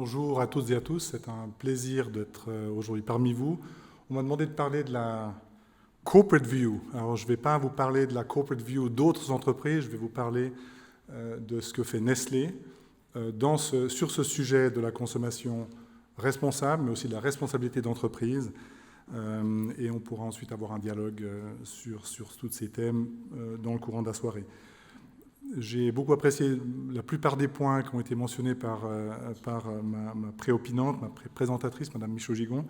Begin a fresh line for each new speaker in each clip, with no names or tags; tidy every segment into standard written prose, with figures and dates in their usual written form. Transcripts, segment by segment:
Bonjour à toutes et à tous, c'est un plaisir d'être aujourd'hui parmi vous. On m'a demandé de parler de la corporate view. Alors je ne vais pas vous parler de la corporate view d'autres entreprises, je vais vous parler de ce que fait Nestlé sur ce sujet de la consommation responsable, mais aussi de la responsabilité d'entreprise. Et on pourra ensuite avoir un dialogue sur tous ces thèmes dans le courant de la soirée. J'ai beaucoup apprécié la plupart des points qui ont été mentionnés par ma préopinante, ma présentatrice, Madame Michaud-Gigon.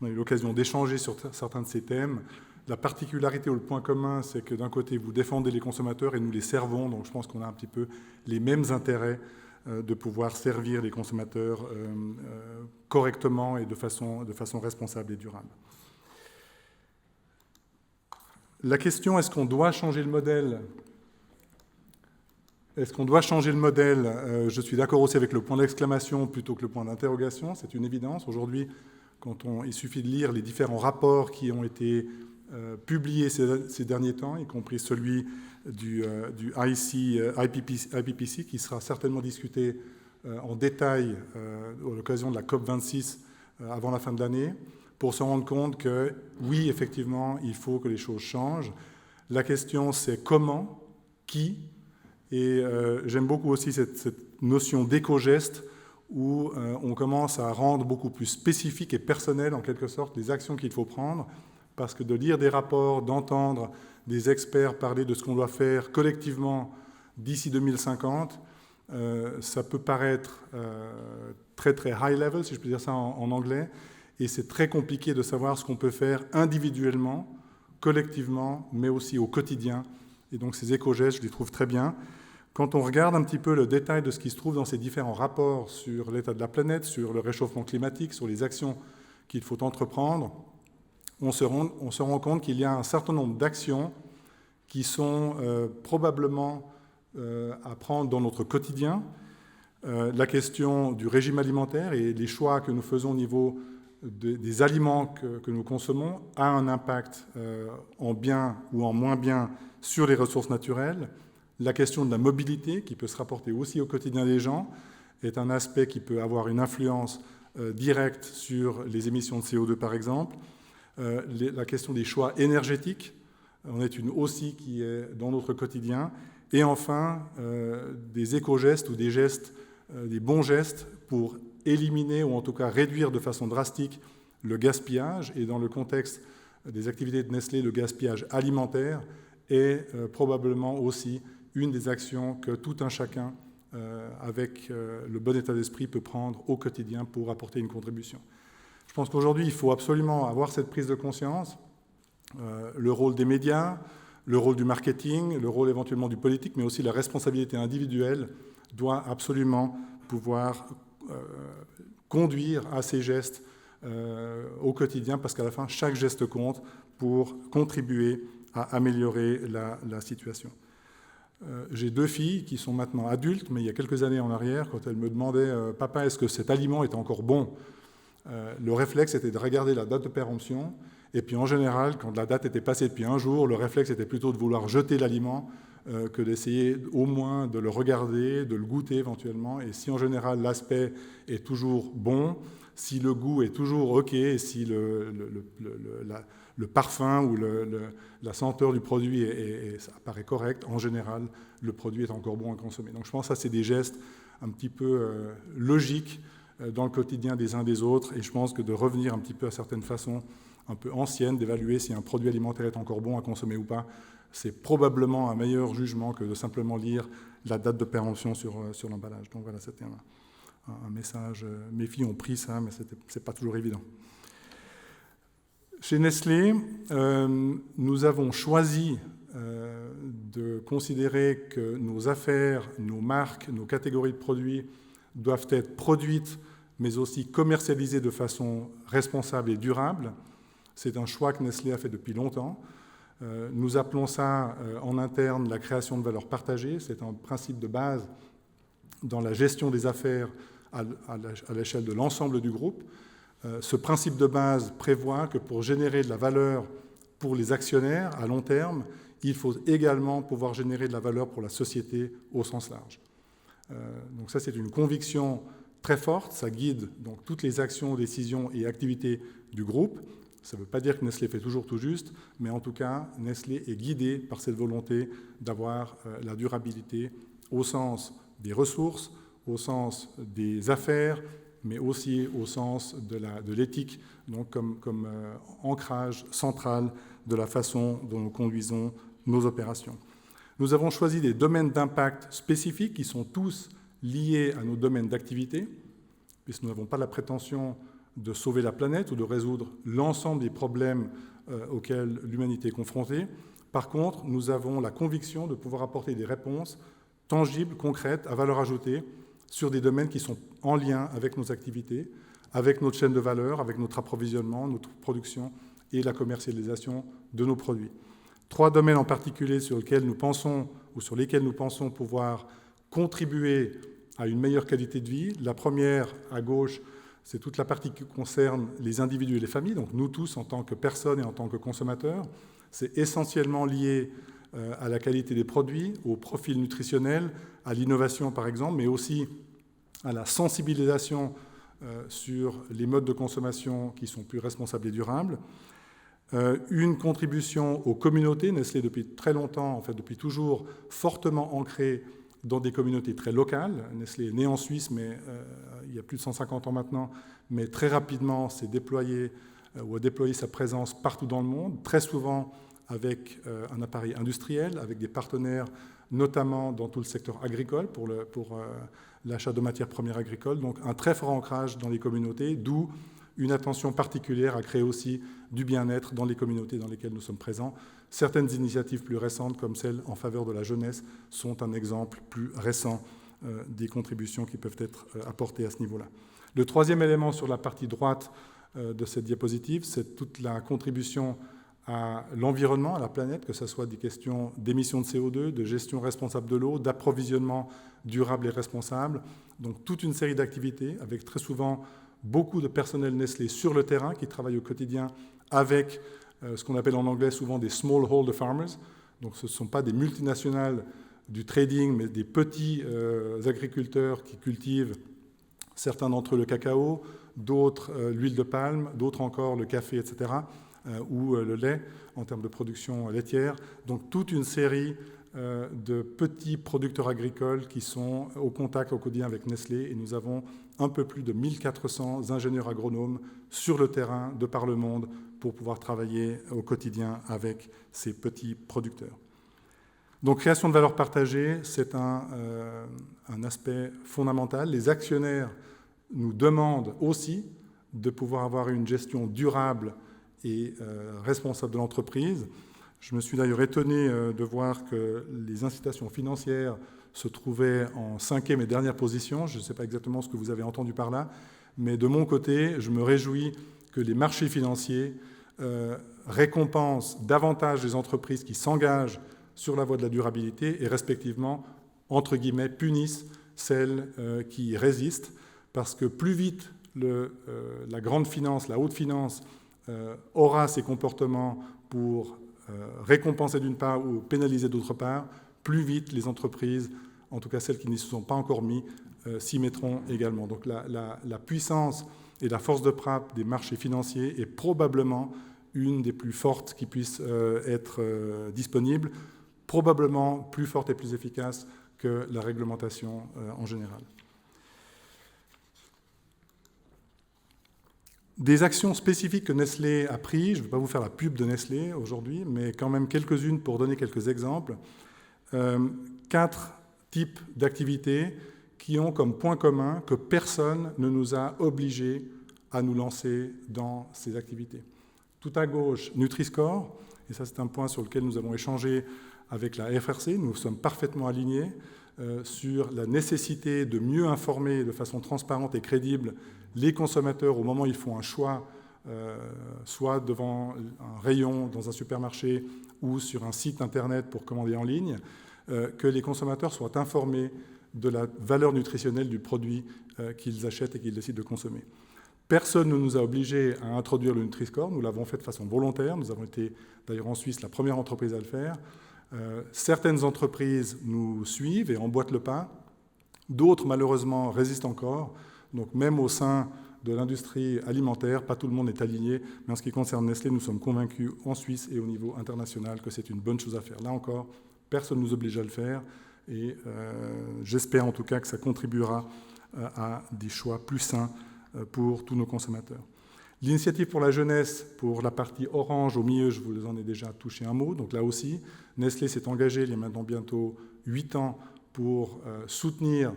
On a eu l'occasion d'échanger sur certains de ces thèmes. La particularité ou le point commun, c'est que d'un côté, vous défendez les consommateurs et nous les servons. Donc je pense qu'on a un petit peu les mêmes intérêts de pouvoir servir les consommateurs correctement et de façon responsable et durable. La question, est-ce qu'on doit changer le modèle ? Est-ce qu'on doit changer le modèle ? Je suis d'accord aussi avec le point d'exclamation plutôt que le point d'interrogation, c'est une évidence. Aujourd'hui, il suffit de lire les différents rapports qui ont été publiés ces derniers temps, y compris celui du IPPC, qui sera certainement discuté en détail à l'occasion de la COP26 avant la fin de l'année, pour se rendre compte que, oui, effectivement, il faut que les choses changent. La question, c'est comment, qui. Et j'aime beaucoup aussi cette notion d'éco-geste où on commence à rendre beaucoup plus spécifique et personnel, en quelque sorte, les actions qu'il faut prendre, parce que de lire des rapports, d'entendre des experts parler de ce qu'on doit faire collectivement d'ici 2050, ça peut paraître très, très high level, si je peux dire ça en anglais, et c'est très compliqué de savoir ce qu'on peut faire individuellement, collectivement, mais aussi au quotidien. Et donc ces éco-gestes, je les trouve très bien. Quand on regarde un petit peu le détail de ce qui se trouve dans ces différents rapports sur l'état de la planète, sur le réchauffement climatique, sur les actions qu'il faut entreprendre, on se rend compte qu'il y a un certain nombre d'actions qui sont probablement à prendre dans notre quotidien. La question du régime alimentaire et les choix que nous faisons au niveau des aliments que nous consommons a un impact en bien ou en moins bien sur les ressources naturelles. La question de la mobilité, qui peut se rapporter aussi au quotidien des gens, est un aspect qui peut avoir une influence directe sur les émissions de CO2, par exemple. La question des choix énergétiques en est une aussi qui est dans notre quotidien. Et enfin, des éco-gestes ou des gestes, des bons gestes pour éliminer ou en tout cas réduire de façon drastique le gaspillage. Et dans le contexte des activités de Nestlé, le gaspillage alimentaire est probablement aussi une des actions que tout un chacun, avec le bon état d'esprit, peut prendre au quotidien pour apporter une contribution. Je pense qu'aujourd'hui, il faut absolument avoir cette prise de conscience, le rôle des médias, le rôle du marketing, le rôle éventuellement du politique, mais aussi la responsabilité individuelle doit absolument pouvoir conduire à ces gestes au quotidien, parce qu'à la fin, chaque geste compte pour contribuer à améliorer la situation. J'ai deux filles qui sont maintenant adultes, mais il y a quelques années en arrière, quand elles me demandaient « Papa, est-ce que cet aliment est encore bon ?» Le réflexe était de regarder la date de péremption, et puis en général, quand la date était passée depuis un jour, le réflexe était plutôt de vouloir jeter l'aliment que d'essayer au moins de le regarder, de le goûter éventuellement, et si en général l'aspect est toujours bon, si le goût est toujours OK, et si le parfum ou la senteur du produit ça apparaît correct, en général, le produit est encore bon à consommer. Donc je pense que ça, c'est des gestes un petit peu logiques dans le quotidien des uns des autres, et je pense que de revenir un petit peu à certaines façons un peu anciennes d'évaluer si un produit alimentaire est encore bon à consommer ou pas, c'est probablement un meilleur jugement que de simplement lire la date de péremption sur l'emballage. Donc voilà, c'était un message. Mes filles ont pris ça, mais c'est pas toujours évident. Chez Nestlé, nous avons choisi de considérer que nos affaires, nos marques, nos catégories de produits doivent être produites, mais aussi commercialisées de façon responsable et durable. C'est un choix que Nestlé a fait depuis longtemps. Nous appelons ça en interne la création de valeur partagée. C'est un principe de base dans la gestion des affaires à l'échelle de l'ensemble du groupe. Ce principe de base prévoit que pour générer de la valeur pour les actionnaires à long terme, il faut également pouvoir générer de la valeur pour la société au sens large. Donc ça, c'est une conviction très forte, ça guide donc toutes les actions, décisions et activités du groupe. Ça ne veut pas dire que Nestlé fait toujours tout juste, mais en tout cas, Nestlé est guidé par cette volonté d'avoir la durabilité au sens des ressources, au sens des affaires, mais aussi au sens de l'éthique, donc comme ancrage central de la façon dont nous conduisons nos opérations. Nous avons choisi des domaines d'impact spécifiques qui sont tous liés à nos domaines d'activité, puisque nous n'avons pas la prétention de sauver la planète ou de résoudre l'ensemble des problèmes auxquels l'humanité est confrontée. Par contre, nous avons la conviction de pouvoir apporter des réponses tangibles, concrètes, à valeur ajoutée, sur des domaines qui sont en lien avec nos activités, avec notre chaîne de valeur, avec notre approvisionnement, notre production et la commercialisation de nos produits. 3 domaines en particulier sur lesquels nous pensons pouvoir contribuer à une meilleure qualité de vie. La première, à gauche, c'est toute la partie qui concerne les individus et les familles, donc nous tous en tant que personnes et en tant que consommateurs. C'est essentiellement lié à la qualité des produits, au profil nutritionnel, à l'innovation par exemple, mais aussi à la sensibilisation sur les modes de consommation qui sont plus responsables et durables. Une contribution aux communautés. Nestlé, depuis très longtemps, en fait depuis toujours, fortement ancrée dans des communautés très locales. Nestlé est né en Suisse, mais il y a plus de 150 ans maintenant, mais très rapidement s'est déployé ou a déployé sa présence partout dans le monde, très souvent avec un appareil industriel, avec des partenaires, notamment dans tout le secteur agricole, pour l'achat de matières premières agricoles. Donc un très fort ancrage dans les communautés, d'où une attention particulière à créer aussi du bien-être dans les communautés dans lesquelles nous sommes présents. Certaines initiatives plus récentes, comme celle en faveur de la jeunesse, sont un exemple plus récent des contributions qui peuvent être apportées à ce niveau-là. Le troisième élément sur la partie droite de cette diapositive, c'est toute la contribution à l'environnement, à la planète, que ce soit des questions d'émissions de CO2, de gestion responsable de l'eau, d'approvisionnement durable et responsable. Donc toute une série d'activités avec très souvent beaucoup de personnel Nestlé sur le terrain qui travaille au quotidien avec ce qu'on appelle en anglais souvent des smallholder farmers. Donc ce ne sont pas des multinationales du trading, mais des petits agriculteurs qui cultivent, certains d'entre eux le cacao, d'autres l'huile de palme, d'autres encore le café, etc., ou le lait en termes de production laitière. Donc toute une série de petits producteurs agricoles qui sont au contact au quotidien avec Nestlé, et nous avons un peu plus de 1400 ingénieurs agronomes sur le terrain de par le monde pour pouvoir travailler au quotidien avec ces petits producteurs. Donc création de valeur partagée, c'est un aspect fondamental. Les actionnaires nous demandent aussi de pouvoir avoir une gestion durable et responsable de l'entreprise. Je me suis d'ailleurs étonné de voir que les incitations financières se trouvaient en 5e et dernière position. Je ne sais pas exactement ce que vous avez entendu par là, mais de mon côté, je me réjouis que les marchés financiers récompensent davantage les entreprises qui s'engagent sur la voie de la durabilité et respectivement, entre guillemets, punissent celles qui résistent, parce que plus vite la grande finance, la haute finance, aura ces comportements pour récompenser d'une part ou pénaliser d'autre part, plus vite les entreprises, en tout cas celles qui n'y se sont pas encore mis, s'y mettront également. Donc la puissance et la force de frappe des marchés financiers est probablement une des plus fortes qui puissent être disponibles, probablement plus forte et plus efficace que la réglementation en général. Des actions spécifiques que Nestlé a prises, je ne vais pas vous faire la pub de Nestlé aujourd'hui, mais quand même quelques-unes pour donner quelques exemples. 4 types d'activités qui ont comme point commun que personne ne nous a obligés à nous lancer dans ces activités. Tout à gauche, Nutri-Score, et ça c'est un point sur lequel nous avons échangé avec la FRC, nous sommes parfaitement alignés sur la nécessité de mieux informer de façon transparente et crédible les consommateurs au moment où ils font un choix, soit devant un rayon dans un supermarché ou sur un site internet pour commander en ligne, que les consommateurs soient informés de la valeur nutritionnelle du produit qu'ils achètent et qu'ils décident de consommer. Personne ne nous a obligés à introduire le Nutri-Score, nous l'avons fait de façon volontaire, nous avons été d'ailleurs en Suisse la première entreprise à le faire. Certaines entreprises nous suivent et emboîtent le pas, d'autres malheureusement résistent encore. Donc même au sein de l'industrie alimentaire, pas tout le monde est aligné, mais en ce qui concerne Nestlé, nous sommes convaincus en Suisse et au niveau international que c'est une bonne chose à faire. Là encore, personne ne nous oblige à le faire, et j'espère en tout cas que ça contribuera à des choix plus sains pour tous nos consommateurs. L'initiative pour la jeunesse, pour la partie orange au milieu, je vous en ai déjà touché un mot. Donc là aussi, Nestlé s'est engagé il y a maintenant bientôt 8 ans pour soutenir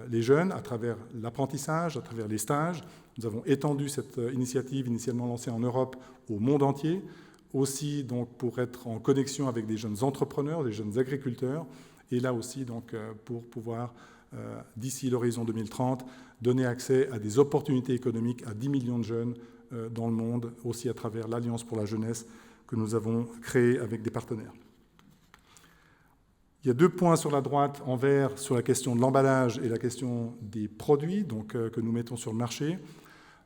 les jeunes à travers l'apprentissage, à travers les stages. Nous avons étendu cette initiative initialement lancée en Europe au monde entier, aussi donc pour être en connexion avec des jeunes entrepreneurs, des jeunes agriculteurs, et là aussi donc pour pouvoir, d'ici l'horizon 2030, donner accès à des opportunités économiques à 10 millions de jeunes dans le monde, aussi à travers l'Alliance pour la jeunesse que nous avons créée avec des partenaires. Il y a 2 points sur la droite en vert sur la question de l'emballage et la question des produits donc, que nous mettons sur le marché.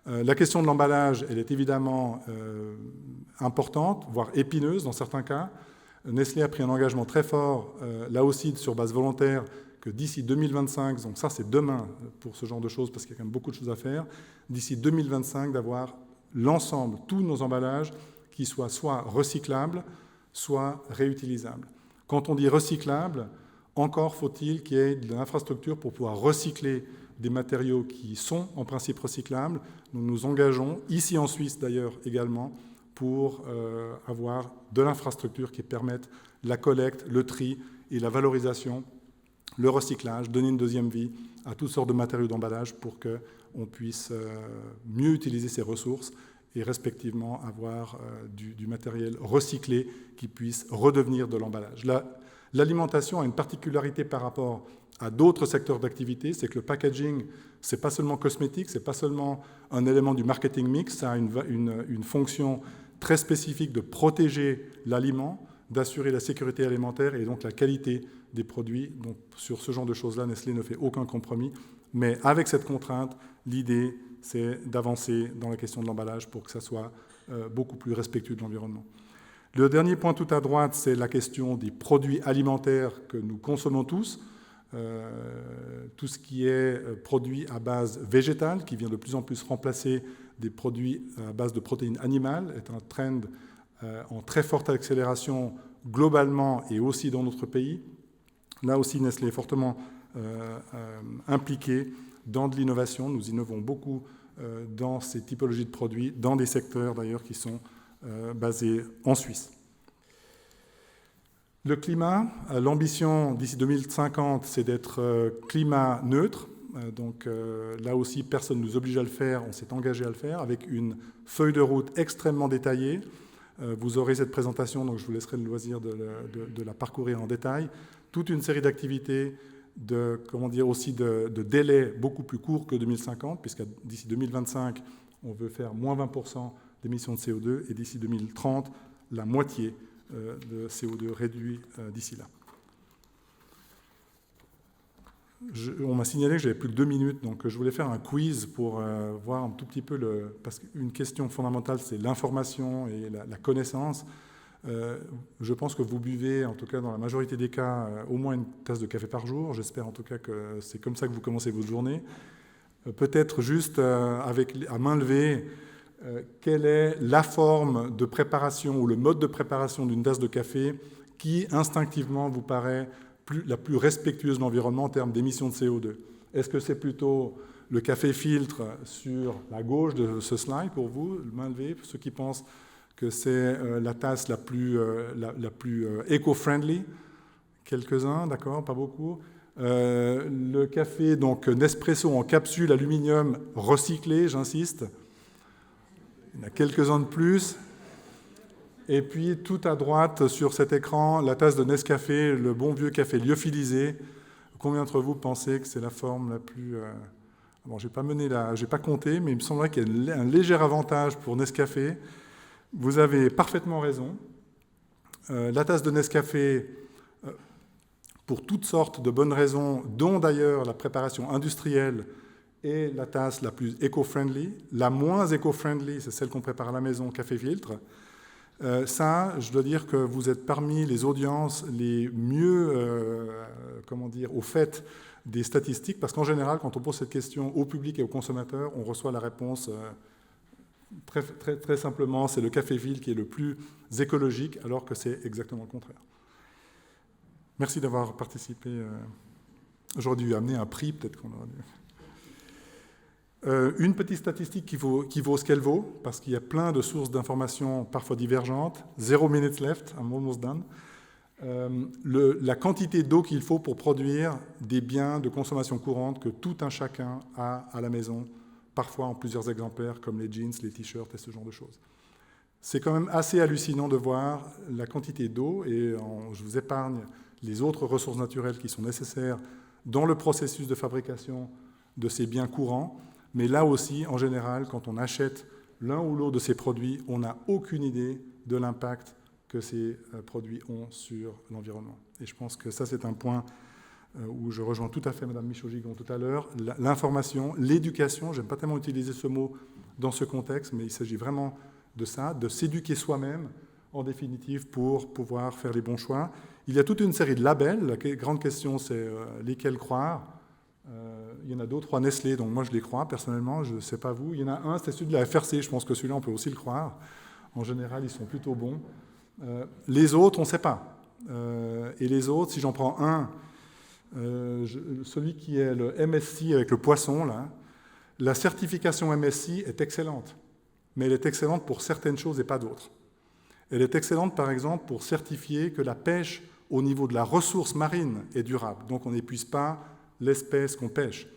La question de l'emballage, elle est évidemment importante, voire épineuse dans certains cas. Nestlé a pris un engagement très fort, là aussi sur base volontaire, que d'ici 2025, donc ça c'est demain pour ce genre de choses parce qu'il y a quand même beaucoup de choses à faire, d'ici 2025 d'avoir l'ensemble, tous nos emballages qui soient soit recyclables, soit réutilisables. Quand on dit recyclable, encore faut-il qu'il y ait de l'infrastructure pour pouvoir recycler des matériaux qui sont en principe recyclables. Nous nous engageons, ici en Suisse d'ailleurs également, pour avoir de l'infrastructure qui permette la collecte, le tri et la valorisation, le recyclage, donner une deuxième vie à toutes sortes de matériaux d'emballage pour qu'on puisse mieux utiliser ces ressources et respectivement avoir du matériel recyclé qui puisse redevenir de l'emballage. L'alimentation a une particularité par rapport à d'autres secteurs d'activité, c'est que le packaging, ce n'est pas seulement cosmétique, ce n'est pas seulement un élément du marketing mix, ça a une fonction très spécifique de protéger l'aliment, d'assurer la sécurité alimentaire et donc la qualité des produits. Donc, sur ce genre de choses-là, Nestlé ne fait aucun compromis. Mais avec cette contrainte, l'idée, c'est d'avancer dans la question de l'emballage pour que ça soit beaucoup plus respectueux de l'environnement. Le dernier point tout à droite, c'est la question des produits alimentaires que nous consommons tous. Tout ce qui est produit à base végétale, qui vient de plus en plus remplacer des produits à base de protéines animales, est un trend en très forte accélération globalement et aussi dans notre pays. Là aussi, Nestlé est fortement impliqué dans de l'innovation. Nous innovons beaucoup dans ces typologies de produits, dans des secteurs d'ailleurs qui sont basés en Suisse. Le climat, l'ambition d'ici 2050, c'est d'être climat neutre. Donc là aussi, personne ne nous oblige à le faire, on s'est engagé à le faire, avec une feuille de route extrêmement détaillée. Vous aurez cette présentation, donc je vous laisserai le loisir de la parcourir en détail. Toute une série d'activités, aussi de délais beaucoup plus courts que 2050, puisque d'ici 2025, on veut faire moins 20% d'émissions de CO2, et d'ici 2030, la moitié de CO2 réduit d'ici là. On m'a signalé que j'avais plus que 2 minutes, donc je voulais faire un quiz pour voir un tout petit peu parce qu'une question fondamentale, c'est l'information et la connaissance. Je pense que vous buvez, en tout cas dans la majorité des cas, au moins une tasse de café par jour. J'espère en tout cas que c'est comme ça que vous commencez votre journée. Peut-être juste à main levée, quelle est la forme de préparation ou le mode de préparation d'une tasse de café qui instinctivement vous paraît la plus respectueuse de l'environnement en termes d'émissions de CO2. Est-ce que c'est plutôt le café filtre sur la gauche de ce slide pour vous, main levée, pour ceux qui pensent que c'est la tasse la plus éco-friendly? Quelques-uns, d'accord, pas beaucoup. Le café, donc Nespresso en capsule aluminium recyclé, j'insiste. Il y en a quelques-uns de plus. Et puis, tout à droite, sur cet écran, la tasse de Nescafé, le bon vieux café lyophilisé. Combien d'entre vous pensez que c'est la forme la plus... Bon, je n'ai pas compté, mais il me semblerait qu'il y a un léger avantage pour Nescafé. Vous avez parfaitement raison. La tasse de Nescafé, pour toutes sortes de bonnes raisons, dont d'ailleurs la préparation industrielle, est la tasse la plus éco-friendly. La moins éco-friendly, c'est celle qu'on prépare à la maison, café filtre. Ça, je dois dire que vous êtes parmi les audiences les mieux au fait des statistiques, parce qu'en général, quand on pose cette question au public et aux consommateurs, on reçoit la réponse très simplement, c'est le café-ville qui est le plus écologique, alors que c'est exactement le contraire. Merci d'avoir participé. J'aurais dû amener un prix, peut-être qu'on aurait dû... Une petite statistique qui vaut ce qu'elle vaut, parce qu'il y a plein de sources d'informations parfois divergentes. 0 minutes left, I'm almost done. La quantité d'eau qu'il faut pour produire des biens de consommation courante que tout un chacun a à la maison, parfois en plusieurs exemplaires, comme les jeans, les t-shirts et ce genre de choses. C'est quand même assez hallucinant de voir la quantité d'eau, et je vous épargne les autres ressources naturelles qui sont nécessaires dans le processus de fabrication de ces biens courants. Mais là aussi, en général, quand on achète l'un ou l'autre de ces produits, on n'a aucune idée de l'impact que ces produits ont sur l'environnement. Et je pense que ça, c'est un point où je rejoins tout à fait Mme Michaud-Gigon tout à l'heure. L'information, l'éducation, je n'aime pas tellement utiliser ce mot dans ce contexte, mais il s'agit vraiment de ça, de s'éduquer soi-même, en définitive, pour pouvoir faire les bons choix. Il y a toute une série de labels. La grande question, c'est lesquels croire. Il y en a 2 ou 3 Nestlé, donc moi je les crois personnellement, je ne sais pas vous. Il y en a un, c'est celui de la FRC, je pense que celui-là on peut aussi le croire. En général, ils sont plutôt bons. Les autres, on ne sait pas. Et les autres, si j'en prends un, celui qui est le MSC avec le poisson, là, la certification MSC est excellente, mais elle est excellente pour certaines choses et pas d'autres. Elle est excellente, par exemple, pour certifier que la pêche au niveau de la ressource marine est durable, donc on n'épuise pas l'espèce qu'on pêche.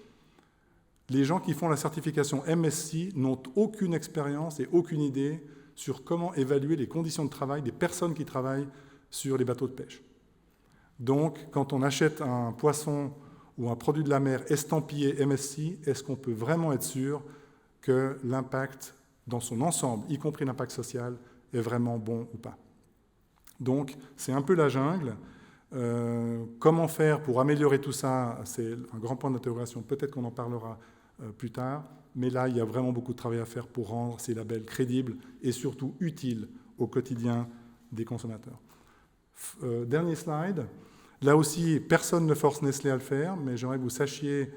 Les gens qui font la certification MSC n'ont aucune expérience et aucune idée sur comment évaluer les conditions de travail des personnes qui travaillent sur les bateaux de pêche. Donc, quand on achète un poisson ou un produit de la mer estampillé MSC, est-ce qu'on peut vraiment être sûr que l'impact dans son ensemble, y compris l'impact social, est vraiment bon ou pas? Donc, c'est un peu la jungle. Comment faire pour améliorer tout ça? C'est un grand point d'interrogation. Peut-être qu'on en parlera plus tard. Mais là, il y a vraiment beaucoup de travail à faire pour rendre ces labels crédibles et surtout utiles au quotidien des consommateurs. Dernier slide. Là aussi, personne ne force Nestlé à le faire, mais j'aimerais que vous sachiez,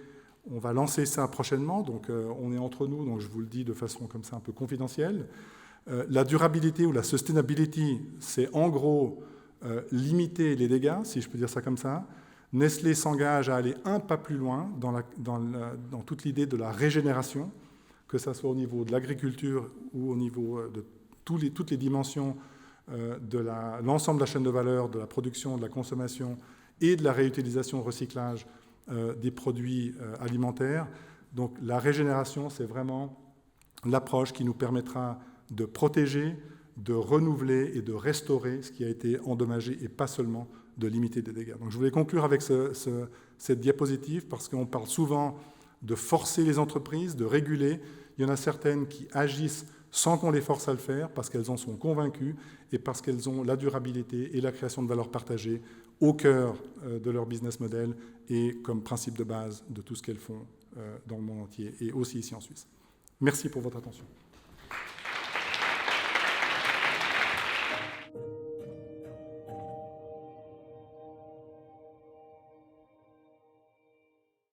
on va lancer ça prochainement, donc on est entre nous, donc je vous le dis de façon comme ça un peu confidentielle. La durabilité ou la sustainability, c'est en gros limiter les dégâts, si je peux dire ça comme ça. Nestlé s'engage à aller un pas plus loin dans toute l'idée de la régénération, que ce soit au niveau de l'agriculture ou au niveau de toutes les dimensions de l'ensemble de la chaîne de valeur, de la production, de la consommation et de la réutilisation, recyclage des produits alimentaires. Donc la régénération, c'est vraiment l'approche qui nous permettra de protéger, de renouveler et de restaurer ce qui a été endommagé et pas seulement de limiter des dégâts. Donc je voulais conclure avec cette diapositive parce qu'on parle souvent de forcer les entreprises, de réguler. Il y en a certaines qui agissent sans qu'on les force à le faire parce qu'elles en sont convaincues et parce qu'elles ont la durabilité et la création de valeur partagée au cœur de leur business model et comme principe de base de tout ce qu'elles font dans le monde entier et aussi ici en Suisse. Merci pour votre attention.